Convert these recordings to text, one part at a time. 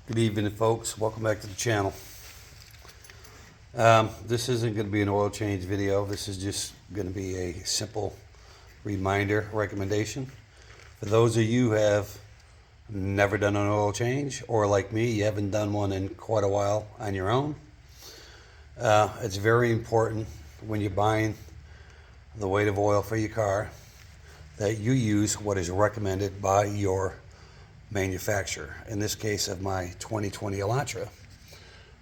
Good evening, folks. Welcome back to the channel. This isn't going to be an oil change video. This is just going to be a simple reminder recommendation. For those of you who have never done an oil change, or like me, you haven't done one in quite a while on your own, it's very important when you're buying the weight of oil for your car that you use what is recommended by your manufacturer. In this case of my 2020 Elantra,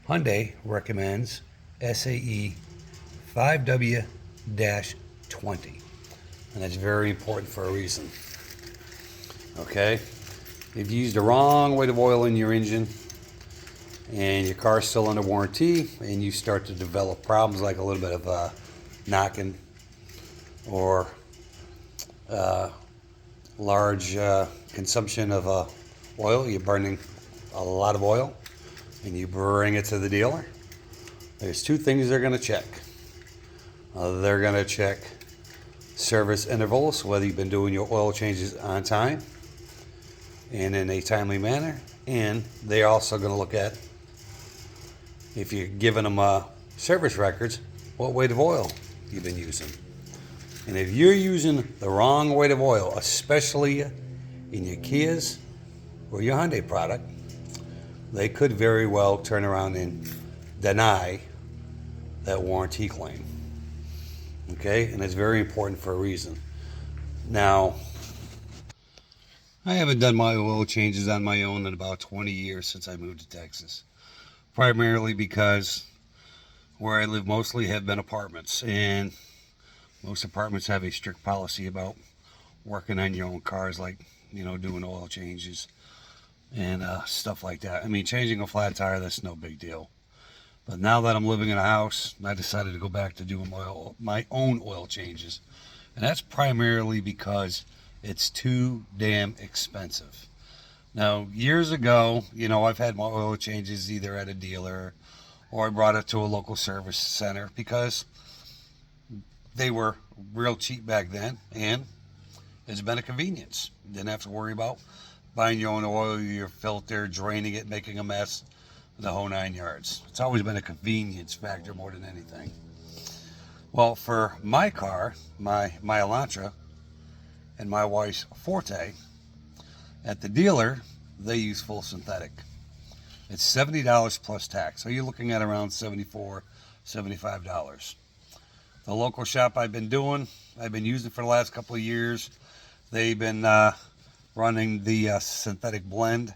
Hyundai recommends SAE 5W-20, and that's very important for a reason. Okay, if you use the wrong weight of oil in your engine and your car's still under warranty and you start to develop problems like a little bit of knocking or large consumption of oil, you're burning a lot of oil, and you bring it to the dealer, there's two things they're going to check. They're going to check service intervals, whether you've been doing your oil changes on time and in a timely manner, and they're also going to look at, if you're giving them service records, what weight of oil you've been using. And if you're using the wrong weight of oil, especially in your Kias or your Hyundai product, they could very well turn around and deny that warranty claim. Okay, and it's very important for a reason. Now, I haven't done my oil changes on my own in about 20 years since I moved to Texas, primarily because where I live mostly have been apartments, and most apartments have a strict policy about working on your own cars, like, doing oil changes and stuff like that. I mean, changing a flat tire, that's no big deal. But now that I'm living in a house, I decided to go back to doing my own oil changes. And that's primarily because it's too damn expensive. Now, years ago, I've had my oil changes either at a dealer or I brought it to a local service center because they were real cheap back then, and it's been a convenience. You didn't have to worry about buying your own oil, your filter, draining it, making a mess, the whole 9 yards. It's always been a convenience factor more than anything. Well, for my car, my Elantra and my wife's Forte, at the dealer, they use full synthetic. It's $70 plus tax, so you're looking at around $74, $75. The local shop I've been using for the last couple of years, they've been running the synthetic blend,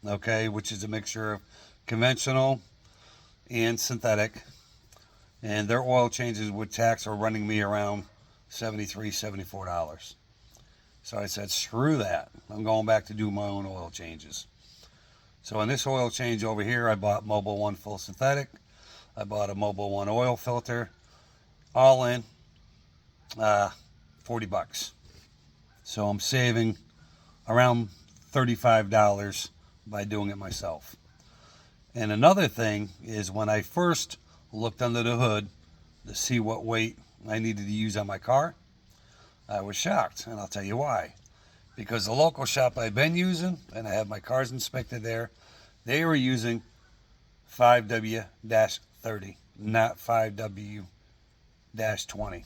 okay, which is a mixture of conventional and synthetic. And their oil changes with tax are running me around $73, $74. So I said, screw that. I'm going back to do my own oil changes. So in this oil change over here, I bought Mobil 1 full synthetic. I bought a Mobil 1 oil filter. All in, $40. So I'm saving around $35 by doing it myself. And another thing is, when I first looked under the hood to see what weight I needed to use on my car, I was shocked, and I'll tell you why. Because the local shop I've been using, and I have my cars inspected there, they were using 5W-30, not 5W-20.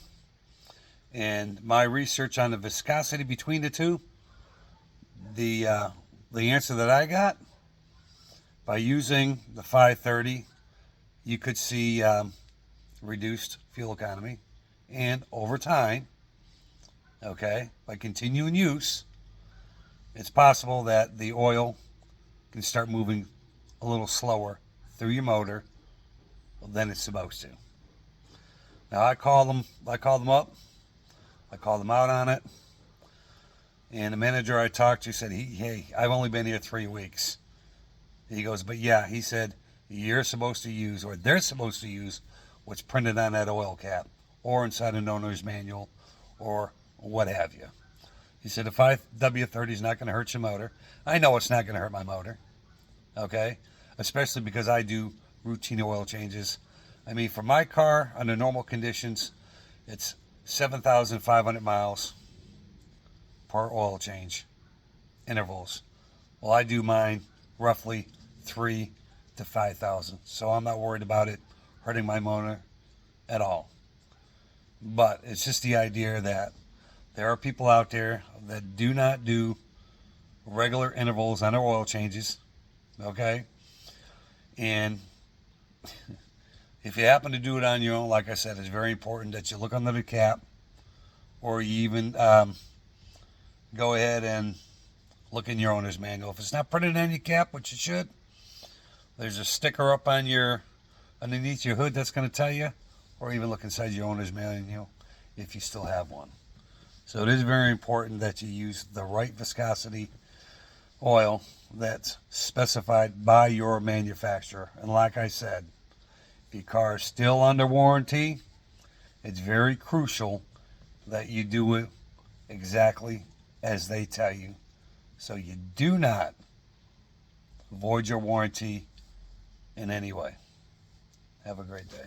And my research on the viscosity between the two, the answer that I got, by using the 530, you could see reduced fuel economy, and over time, okay, by continuing use, it's possible that the oil can start moving a little slower through your motor than it's supposed to. Now, I called them up, I called them out on it, and the manager I talked to said, hey, I've only been here 3 weeks. He goes, but yeah, he said, you're supposed to use, or they're supposed to use, what's printed on that oil cap, or inside an owner's manual, or what have you. He said, the 5W-30 is not going to hurt your motor. I know it's not going to hurt my motor, okay? Especially because I do routine oil changes. I mean, for my car, under normal conditions, it's 7,500 miles per oil change intervals. Well, I do mine roughly 3 to 5,000. So I'm not worried about it hurting my motor at all. But it's just the idea that there are people out there that do not do regular intervals on their oil changes, okay? And if you happen to do it on your own, like I said, it's very important that you look under the cap, or you even go ahead and look in your owner's manual. If it's not printed on your cap, which it should, there's a sticker up on underneath your hood that's going to tell you, or even look inside your owner's manual if you still have one. So it is very important that you use the right viscosity oil that's specified by your manufacturer. And like I said, if your car is still under warranty, it's very crucial that you do it exactly as they tell you, so you do not void your warranty in any way. Have a great day.